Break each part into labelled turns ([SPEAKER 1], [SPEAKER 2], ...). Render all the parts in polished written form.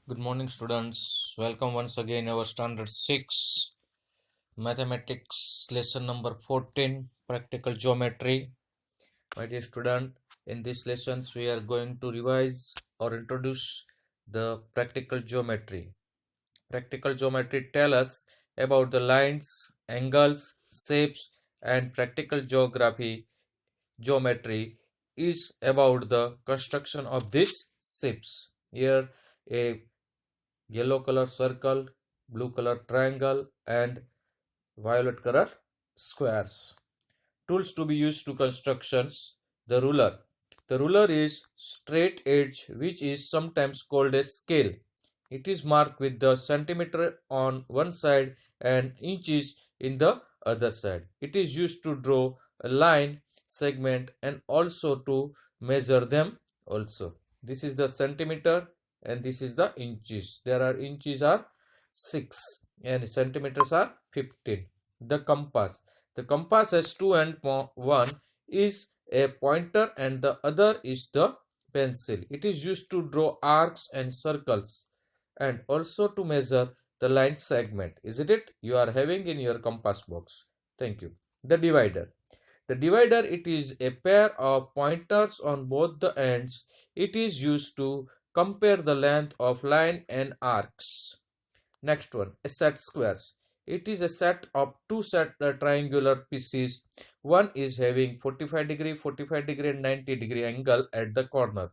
[SPEAKER 1] Good morning, students. Welcome once again our standard 6 mathematics lesson number 14 practical geometry. My dear student, in this lessons we are going to revise or introduce the practical geometry. Practical geometry tell us about the lines, angles, shapes and practical geometry is about the construction of these shapes. Here a yellow color circle, blue color triangle and violet color squares. Tools to be used to constructions. The ruler. The ruler is straight edge which is sometimes called a scale. It is marked with the centimeter on one side and inches in the other side. It is used to draw a line, segment and also to measure them also. This is the centimeter and this is the inches. There are inches are 6 and centimeters are 15. The compass. The compass has 2 and 1 is a pointer and the other is the pencil. It is used to draw arcs and circles and also to measure the line segment. Isn't it? You are having in your compass box. Thank you. The divider. The divider, it is a pair of pointers on both the ends. It is used to compare the length of line and arcs. Next one, a set squares. It is a set of two triangular pieces. One is having 45 degree and 90 degree angle at the corner.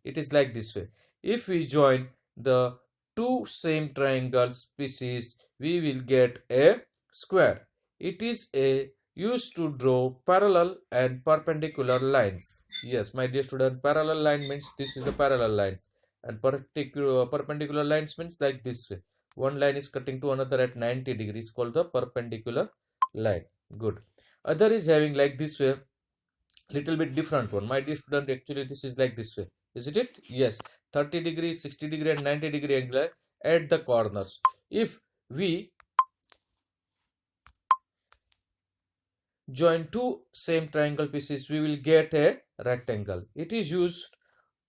[SPEAKER 1] It is like this way. If we join the two same triangles pieces, we will get a square. It is a used to draw parallel and perpendicular lines. Yes, my dear student, parallel line means this is the parallel lines and perpendicular lines means like this way. One line is cutting to another at 90 degrees called the perpendicular line. Good. Other is having like this way, little bit different one. My dear student, actually this is like this way. Isn't it? Yes. 30 degree, 60 degree and 90 degree angle at the corners. If we join two same triangle pieces, we will get a rectangle. It is used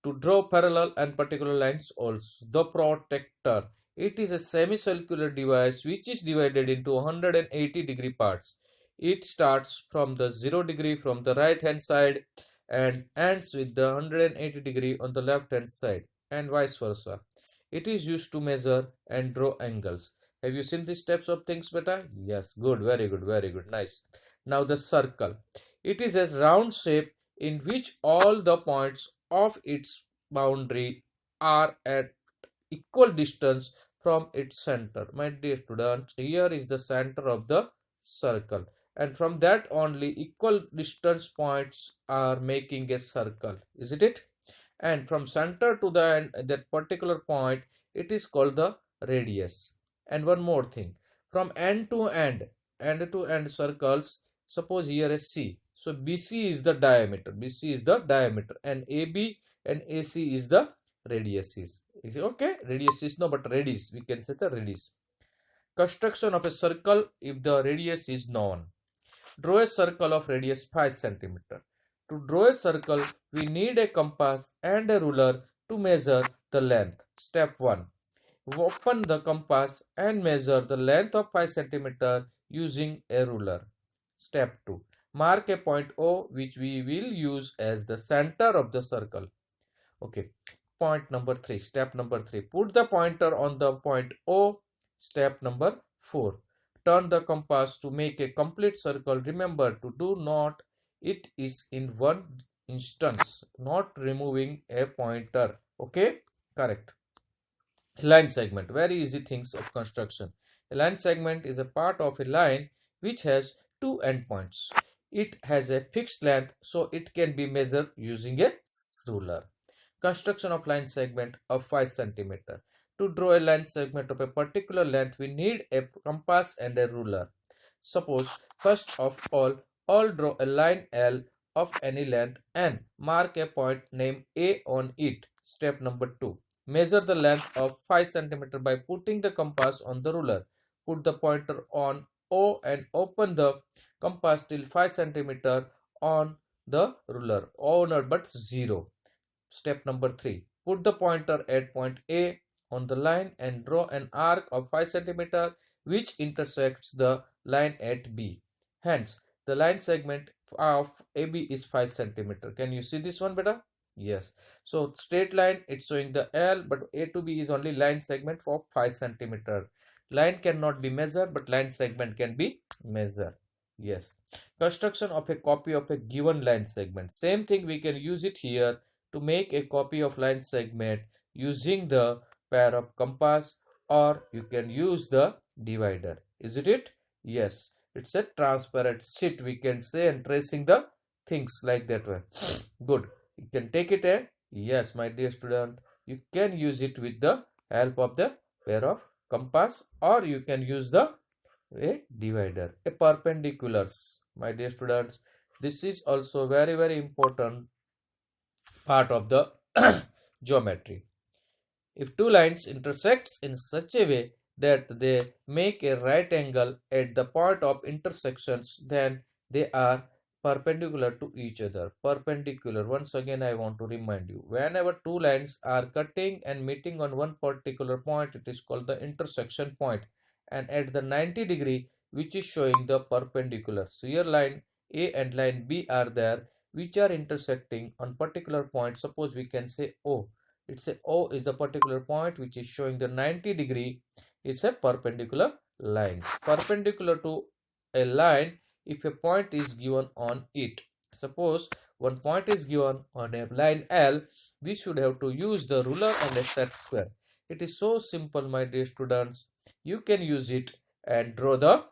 [SPEAKER 1] to draw parallel and particular lines also. The protractor. It is a semicircular device which is divided into 180 degree parts. It starts from the 0 degree from the right hand side and ends with the 180 degree on the left hand side and vice versa. It is used to measure and draw angles. Have you seen these types of things, beta? Yes, good, very good, nice. Now the circle. It is a round shape in which all the points of its boundary are at equal distance from its center. My dear students, here is the center of the circle and from that only equal distance points are making a circle. Isn't it? And from center to the end, that particular point, it is called the radius. And one more thing, from end to end circles, suppose here is C. So BC is the diameter. BC is the diameter and AB and AC is the radius. Okay, radius is no, but radius, we can say the radius. Construction of a circle if the radius is known. Draw a circle of radius 5 cm. To draw a circle, we need a compass and a ruler to measure the length. Step 1. Open the compass and measure the length of 5 cm using a ruler. Step 2. Mark a point O which we will use as the center of the circle. Okay. Point number 3. Step number 3. Put the pointer on the point O. Step number 4. Turn the compass to make a complete circle. Remember to do not it is in one instance, not removing a pointer. Okay, correct. Line segment, very easy things of construction. A line segment is a part of a line which has two endpoints. It has a fixed length, so it can be measured using a ruler. Construction of line segment of 5 cm. To draw a line segment of a particular length, we need a compass and a ruler. Suppose, first of all draw a line L of any length and mark a point named A on it. Step number 2. Measure the length of 5 cm by putting the compass on the ruler. Put the pointer on O and open the compass till 5 cm on the ruler. O not but 0. Step number 3. Put the pointer at point A on the line and draw an arc of 5 cm which intersects the line at B. Hence, the line segment of AB is 5 cm. Can you see this one better? Yes. So straight line, it's showing the L, but A to B is only line segment for 5 cm. Line cannot be measured, but line segment can be measured. Yes. Construction of a copy of a given line segment. Same thing, we can use it here to make a copy of line segment using the pair of compass, or you can use the divider. Is it? Yes. It's a transparent sheet, we can say, and tracing the things like that way. Good. You can take it a, yes, my dear student, you can use it with the help of the pair of compass, or you can use the a divider. A perpendiculars, my dear students, this is also very important part of the geometry. If two lines intersect in such a way that they make a right angle at the point of intersections, then they are perpendicular to each other. Perpendicular, once again I want to remind you, whenever two lines are cutting and meeting on one particular point, it is called the intersection point, and at the 90-degree, which is showing the perpendicular. So here line A and line B are there, which are intersecting on particular point. Suppose we can say O. It's a O is the particular point which is showing the 90-degree. It's a perpendicular lines. Perpendicular to a line if a point is given on it. Suppose one point is given on a line L, we should have to use the ruler and a set square. It is so simple, my dear students. You can use it and draw the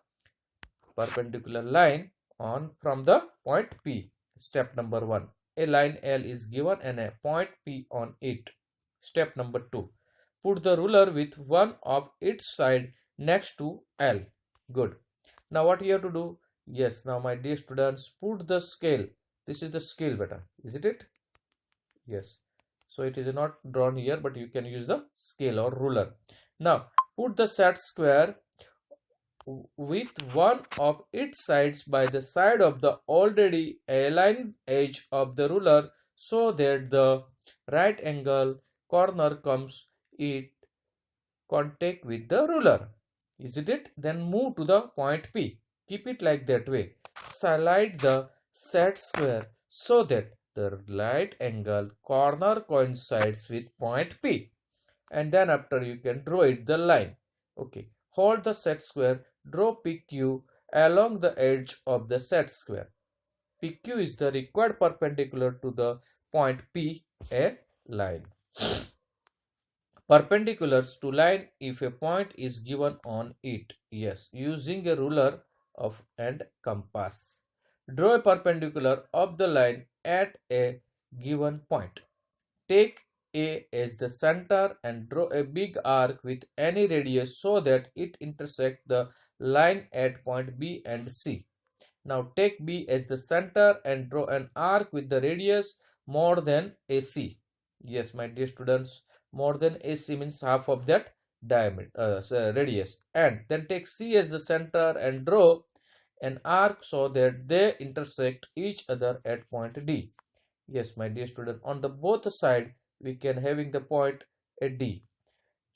[SPEAKER 1] perpendicular line on from the point P. Step number 1. A line L is given and a point P on it. Step number 2. Put the ruler with one of its side next to L. Good. Now what you have to do? Yes, now my dear students, put the scale. This is the scale beta. Is it? Yes. So it is not drawn here, but you can use the scale or ruler. Now put the set square with one of its sides by the side of the already aligned edge of the ruler, so that the right angle corner comes in contact with the ruler. Is it? Then move to the point P. Keep it like that way. Slide the set square so that the right angle corner coincides with point P. And then after you can draw it the line. Okay. Hold the set square. Draw PQ along the edge of the set square. PQ is the required perpendicular to the point P, a line. Perpendiculars to line if a point is given on it. Yes, using a ruler and compass. Draw a perpendicular of the line at a given point. Take A as the center and draw a big arc with any radius so that it intersects the line at point B and C. Now take B as the center and draw an arc with the radius more than AC. Yes, my dear students, more than AC means half of that diameter, radius. And then take C as the center and draw an arc so that they intersect each other at point D. Yes, my dear student, on the both side we can having the point at D.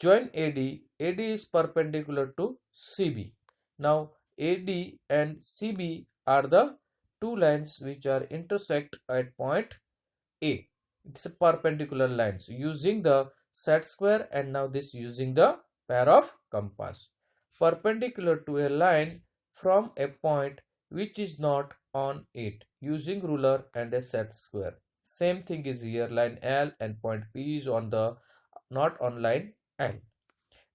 [SPEAKER 1] Join AD. AD is perpendicular to CB. Now AD and CB are the two lines which are intersect at point A. It's a perpendicular lines using the set square, and now this using the pair of compass. Perpendicular to a line from a point which is not on it using ruler and a set square. Same thing is here, line L and point P is on the not on line L.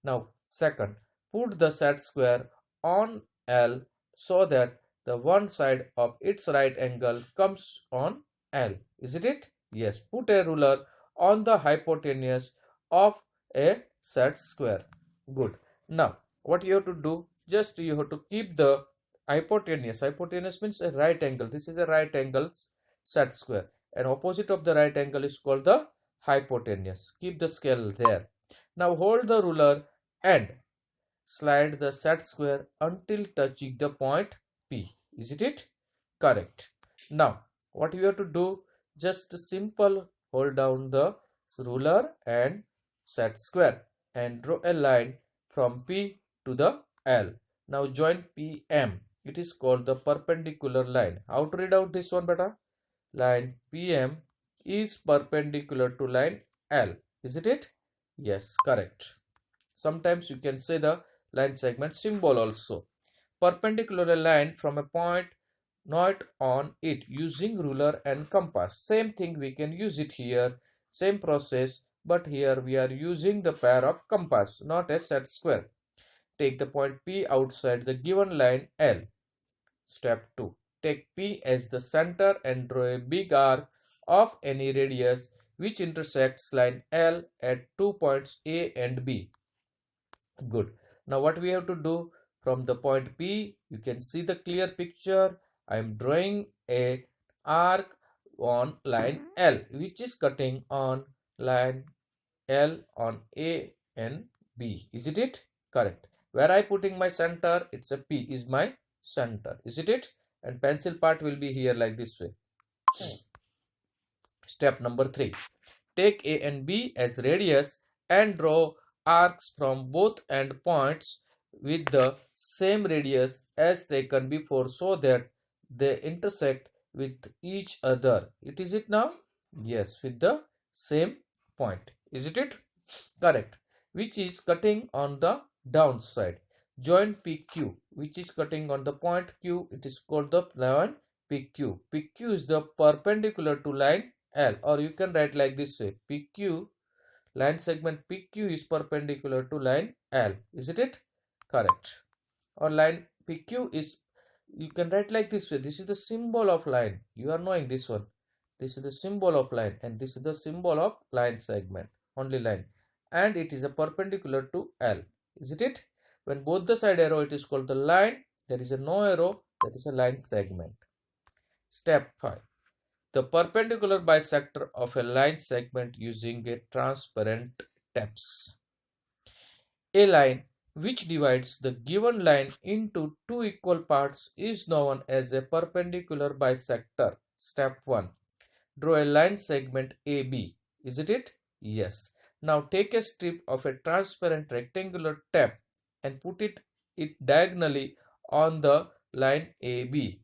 [SPEAKER 1] Now second, put the set square on L so that the one side of its right angle comes on L. Is it? Yes. Put a ruler on the hypotenuse of a set square. Good. Now what you have to do? Just you have to keep the hypotenuse. Hypotenuse means a right angle. This is a right angle set square, and opposite of the right angle is called the hypotenuse. Keep the scale there. Now hold the ruler and slide the set square until touching the point P. Is it? Correct. Now what you have to do? Just simple hold down the ruler and set square. and draw a line from P to the L. Now join PM. It is called the perpendicular line. How to read out this one, beta? Line PM is perpendicular to line L. Isn't it? Yes, correct. Sometimes you can say the line segment symbol also. Perpendicular line from a point not on it using ruler and compass. Same thing, we can use it here. Same process, but here we are using the pair of compass, not a set square. Take the point P outside the given line L. Step 2. Take P as the center and draw a big arc of any radius which intersects line L at 2 points A and B. Good. Now what we have to do, from the point P, you can see the clear picture. I am drawing a arc on line L which is cutting on line L on A and B. Isn't it? Correct. Where I putting my center, it's a P is my center. Isn't it? And pencil part will be here like this way. Step number 3. Take A and B as radius and draw arcs from both end points with the same radius as taken before so that they intersect with each other. Is it now? Yes, with the same point. Isn't it? Correct. Which is cutting on the downside. Join PQ, which is cutting on the point Q. It is called the line PQ. PQ is the perpendicular to line L, or you can write like this way. PQ, line segment PQ is perpendicular to line L. Isn't it? Correct. Or line PQ is, you can write like this way. This is the symbol of line. You are knowing this one. This is the symbol of line and this is the symbol of line segment. Only line. And it is a perpendicular to L. Isn't it? When both the side arrow, it is called the line. There is a no arrow, that is a line segment. Step 5. The perpendicular bisector of a line segment using a transparent tapes. A line which divides the given line into two equal parts is known as a perpendicular bisector. Step 1. Draw a line segment AB. Isn't it? Yes. Now take a strip of a transparent rectangular tape and put it diagonally on the line AB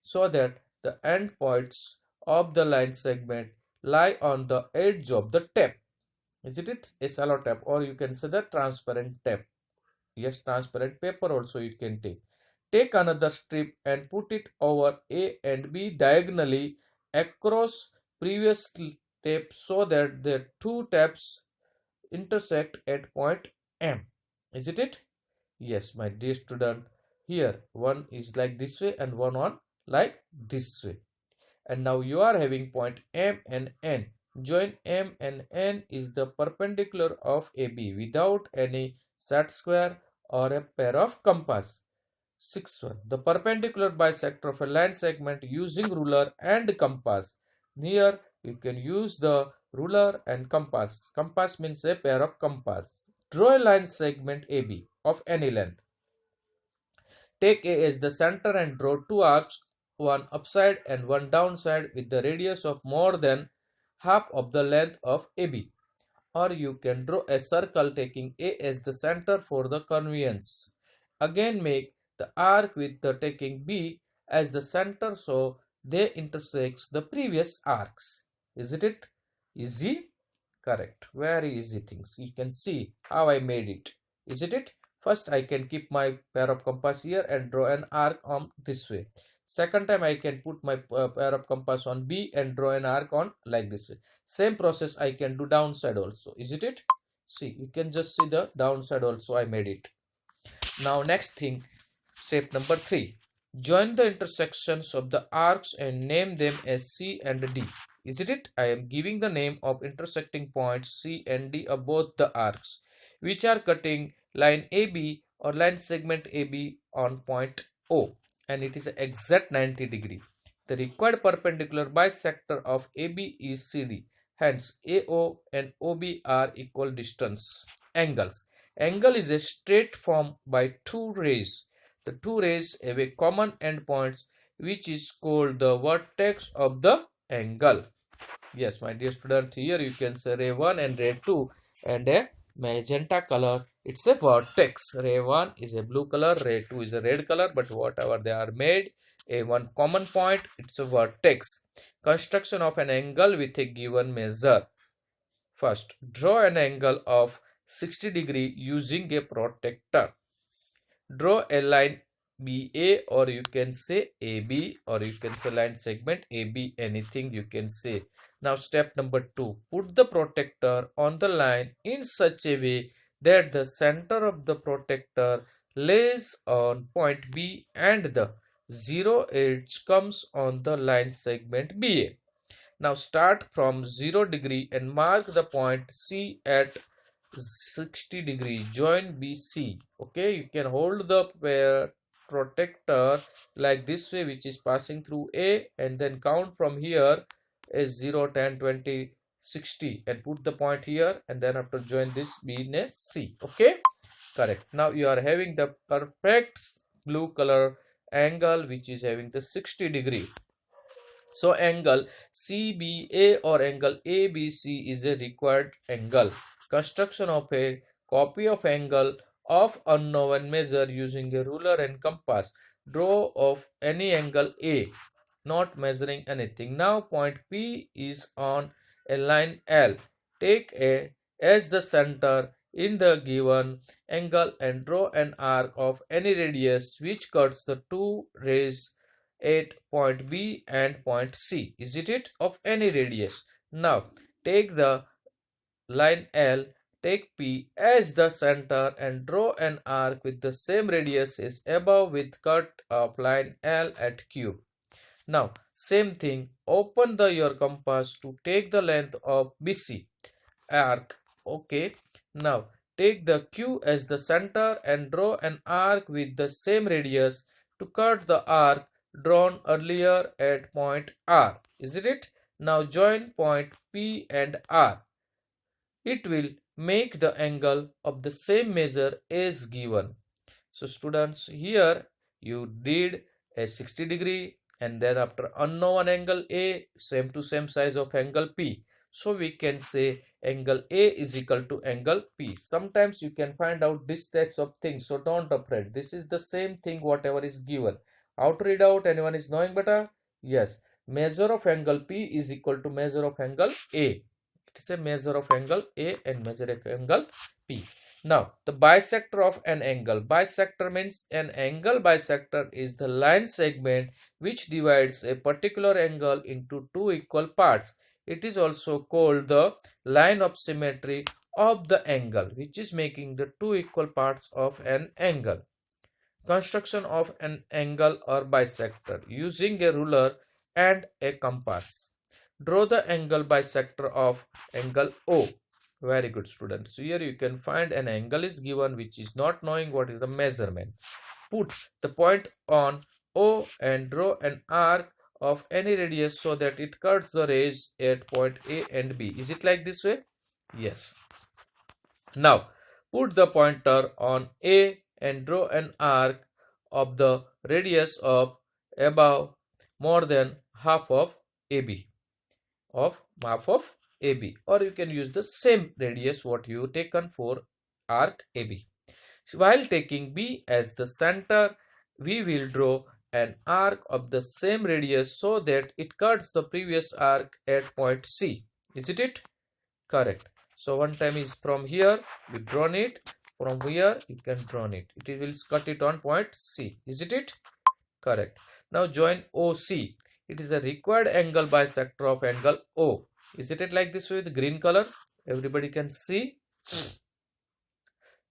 [SPEAKER 1] so that the end points of the line segment lie on the edge of the tape. Isn't it? A cello tape, or you can say the transparent tape. Yes, transparent paper also you can take. Take another strip and put it over A and B diagonally across previous tape so that the two tapes intersect at point M. Isn't it? Yes, my dear student. Here one is like this way and one on like this way. And now you are having point M and N. Join M and N is the perpendicular of AB without any set square or a pair of compass. 6th one. The perpendicular bisector of a line segment using ruler and compass. Here you can use the ruler and compass. Compass means a pair of compass. Draw a line segment AB of any length. Take A as the center and draw two arcs, one upside and one downside with the radius of more than half of the length of AB. Or you can draw a circle taking A as the center for the convenience. Again make the arc with the taking B as the center so they intersect the previous arcs. Isn't it easy? Correct. Very easy things. You can see how I made it. Isn't it? First I can keep my pair of compass here and draw an arc on this way. Second time I can put my pair of compass on B and draw an arc on like this way. Same process I can do downside also. Isn't it? See, you can just see the downside also I made it. Now next thing, step number 3. Join the intersections of the arcs and name them as C and D. Isn't it? I am giving the name of intersecting points C and D of both the arcs, which are cutting line AB or line segment AB on point O, and it is an exact 90 degree. The required perpendicular bisector of AB is CD. Hence, AO and OB are equal distance angles. Angle is a straight form by two rays. The two rays have a common endpoints, which is called the vertex of the angle. Yes, my dear student, here you can say ray 1 and ray 2 and a magenta color, it's a vertex. Ray 1 is a blue color, ray 2 is a red color, but whatever they are made, a one common point, it's a vertex. Construction of an angle with a given measure. First, draw an angle of 60 degree using a protractor. Draw a line BA, or you can say AB, or you can say line segment AB, anything you can say. Now step number 2, put the protractor on the line in such a way that the center of the protractor lays on point B and the zero edge comes on the line segment BA. Now start from 0 degree and mark the point C at 60 degree. Join BC. Okay, you can hold the protector like this way, which is passing through A, and then count from here as 0, 10, 20, 60 and put the point here, and then after join this B in a C. Okay, correct. Now you are having the perfect blue color angle which is having the 60 degree. So angle CBA or angle ABC is a required angle. Construction of a copy of angle of unknown measure using a ruler and compass. Draw of any angle A, not measuring anything. Now point P is on a line L. Take A as the center in the given angle and draw an arc of any radius which cuts the two rays at point B and point C. Is it of any radius? Now take the line L, take P as the center and draw an arc with the same radius as above with cut of line L at Q. Now same thing, open your compass to take the length of BC arc. Okay, now take the Q as the center and draw an arc with the same radius to cut the arc drawn earlier at point R. Is it? Now join point P and R. It will make the angle of the same measure as given. So students, here you did a 60 degree and then after unknown angle A, same to same size of angle P. So we can say angle A is equal to angle P. Sometimes you can find out these types of things, so don't afraid. This is the same thing whatever is given. How to read out? Anyone is knowing better? Yes. Measure of angle P is equal to measure of angle A. It is a measure of angle A and measure of angle P. Now, the bisector of an angle. Bisector means an angle bisector is the line segment which divides a particular angle into two equal parts. It is also called the line of symmetry of the angle, which is making the two equal parts of an angle. Construction of an angle or bisector using a ruler and a compass. Draw the angle bisector of angle O. Very good, students. So here you can find an angle is given which is not knowing what is the measurement. Put the point on O and draw an arc of any radius so that it cuts the rays at point A and B. Is it like this way? Yes. Now put the pointer on A and draw an arc of the radius of above more than half of AB. Or you can use the same radius what you taken for arc AB. So while taking B as the center, we will draw an arc of the same radius so that it cuts the previous arc at point C. Is it? Correct. So one time is from here, you drawn it. From here, you can draw it. It will cut it on point C. Is it? Correct. Now join OC. It is a required angle bisector of angle O. Is it like this with green color? Everybody can see.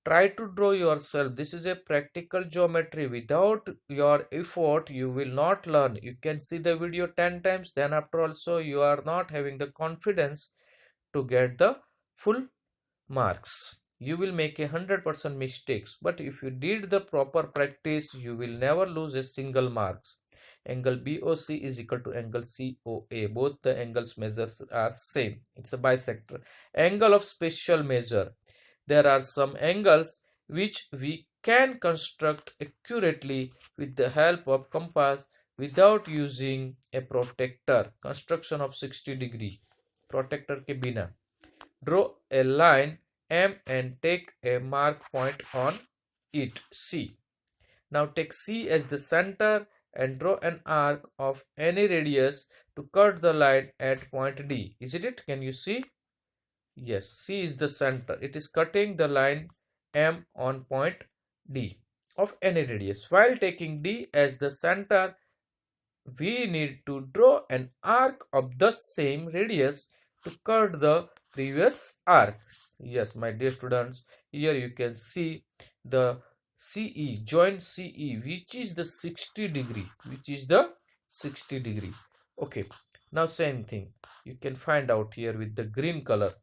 [SPEAKER 1] Try to draw yourself. This is a practical geometry. Without your effort, you will not learn. You can see the video 10 times. Then after also, you are not having the confidence to get the full marks. You will make 100% mistakes. But if you did the proper practice, you will never lose a single marks. Angle BOC is equal to angle COA. Both the angles measures are same. It's a bisector. Angle of special measure. There are some angles which we can construct accurately with the help of compass without using a protractor. Construction of 60 degree. Protractor ke bina. Draw a line M and take a mark point on it, C. Now take C as the center and draw an arc of any radius to cut the line at point D. Is it? Can you see? Yes, C is the center. It is cutting the line M on point D of any radius. While taking D as the center, we need to draw an arc of the same radius to cut the previous arcs. Yes, my dear students, here you can see the CE, joint CE, which is the 60 degree, Okay, now same thing. You can find out here with the green color,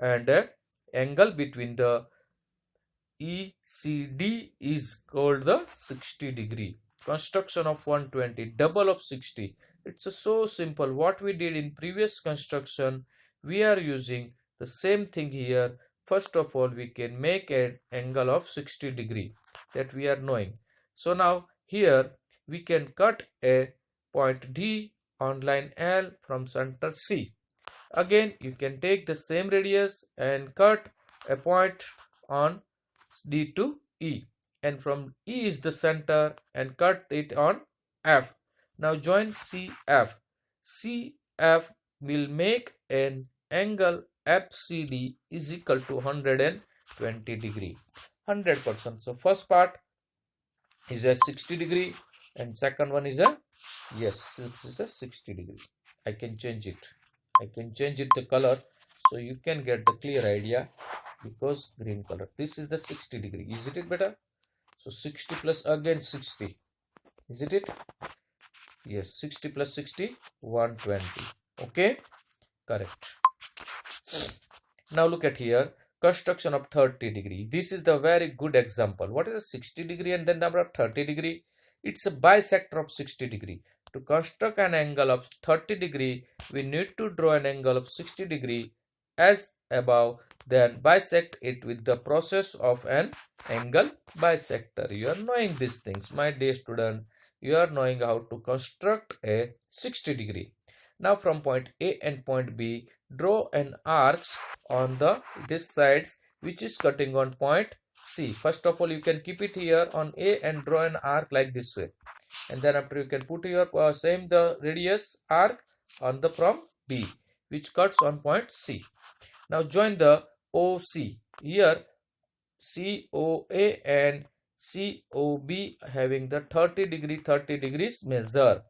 [SPEAKER 1] and angle between the ECD is called the 60 degree. Construction of 120, double of 60. It's so simple. What we did in previous construction, we are using the same thing here. First of all, we can make an angle of 60 degree that we are knowing. So now here we can cut a point D on line L from center C. Again, you can take the same radius and cut a point on D to E, and from E is the center and cut it on F. Now join CF. CF will make an angle FCD is equal to 120 degree. 100%. So first part is a 60 degree and second one is a, yes, this is a 60 degree. I can change it. The color so you can get the clear idea, because green color. This is the 60 degree. Is it better? So 60 plus again 60. Is it? Yes, 60 plus 60, 120. Okay, correct. Now look at here. Construction of 30 degree. This is the very good example. What is a 60 degree and then number of 30 degree? It's a bisector of 60 degree. To construct an angle of 30 degree, we need to draw an angle of 60 degree as above, then bisect it with the process of an angle bisector. You are knowing these things, my dear student. You are knowing how to construct a 60 degree. Now from point A and point B, draw an arc on this sides which is cutting on point C. First of all, you can keep it here on A and draw an arc like this way. And then after you can put your the radius arc on the from B, which cuts on point C. Now join the OC. Here COA and COB having the 30 degrees measure.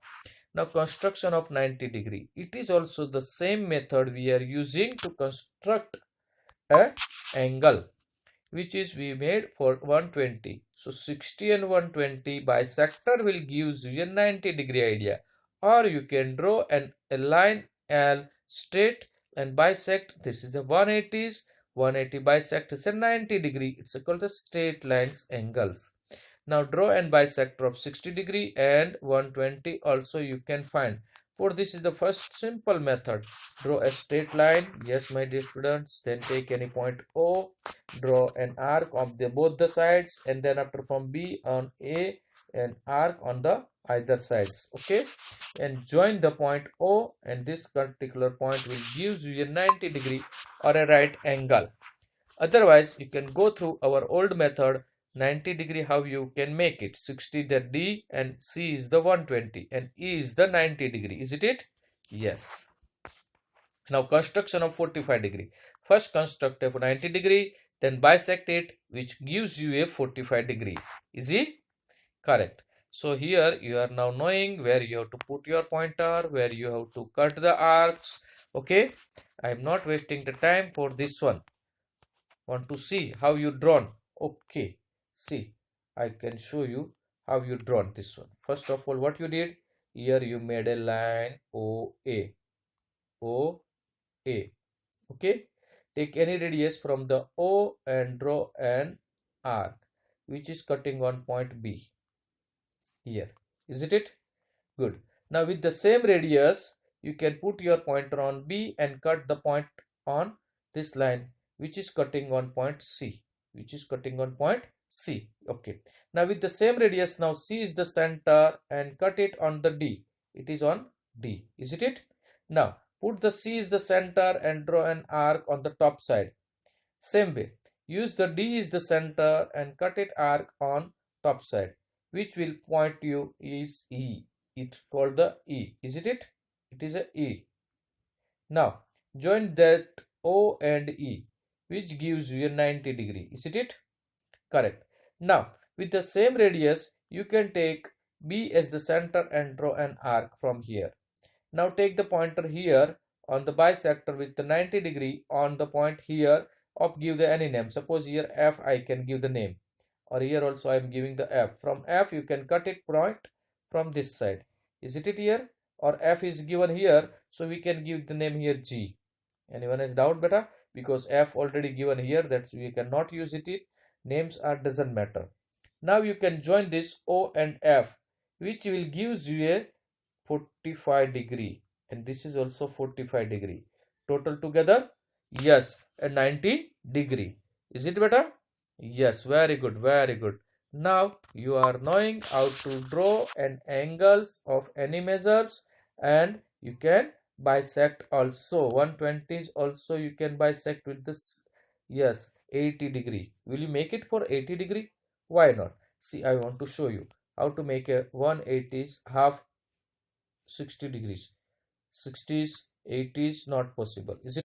[SPEAKER 1] Now construction of 90 degree. It is also the same method we are using to construct a angle, which is we made for 120. So 60 and 120 bisector will give you a 90 degree idea. Or you can draw a line L straight and bisect. This is a 180 bisect is a 90 degree. It's called the straight lines angles. Now draw and bisector of 60 degree and 120 also you can find. For this is the first simple method. Draw a straight line. Yes, my dear students. Then take any point O. Draw an arc of both the sides, and then after from B on A, an arc on the either sides. Okay, and join the point O, and this particular point will give you a 90 degree or a right angle. Otherwise, you can go through our old method. 90 degree, how you can make it? 60 the D and C is the 120 and E is the 90 degree. Is it? Yes. Now construction of 45 degree. First construct a 90 degree, then bisect it, which gives you a 45 degree. Is it? Correct. So here you are now knowing where you have to put your pointer, where you have to cut the arcs. Okay. I am not wasting the time for this one. Want to see how you drawn? Okay. See, I can show you how you drawn this one. First of all, what you did? Here you made a line OA. Okay. Take any radius from the O and draw an arc which is cutting on point B. Here. Is it? Good. Now with the same radius, you can put your pointer on B and cut the point on this line which is cutting on point C. Okay. Now with the same radius, now C is the center and cut it on the D. It is on D. Is it? Now put the C is the center and draw an arc on the top side. Same way, use the D is the center and cut it arc on top side, which will point you is E. It's called the E. Is it? It is a E. Now, join that O and E, which gives you a 90 degree. Is it? Correct. Now, with the same radius, you can take B as the center and draw an arc from here. Now take the pointer here on the bisector with the 90 degree on the point here of give the any name. Suppose here F I can give the name, or here also I am giving the F. From F you can cut it point from this side. Is it here? Or F is given here, so we can give the name here G. Anyone has doubt beta? Because F already given here, that we cannot use it. Names are doesn't matter. Now you can join this O and F, which will gives you a 45 degree, and this is also 45 degree. Total together, yes, a 90 degree. Is it better? Yes, very good, very good. Now you are knowing how to draw an angles of any measures, and you can bisect also. 120 also you can bisect with this. Yes, 80 degree. Will you make it for 80 degree? Why not? See, I want to show you how to make a 180 half 60 degrees. 60s, 80s not possible. Is it?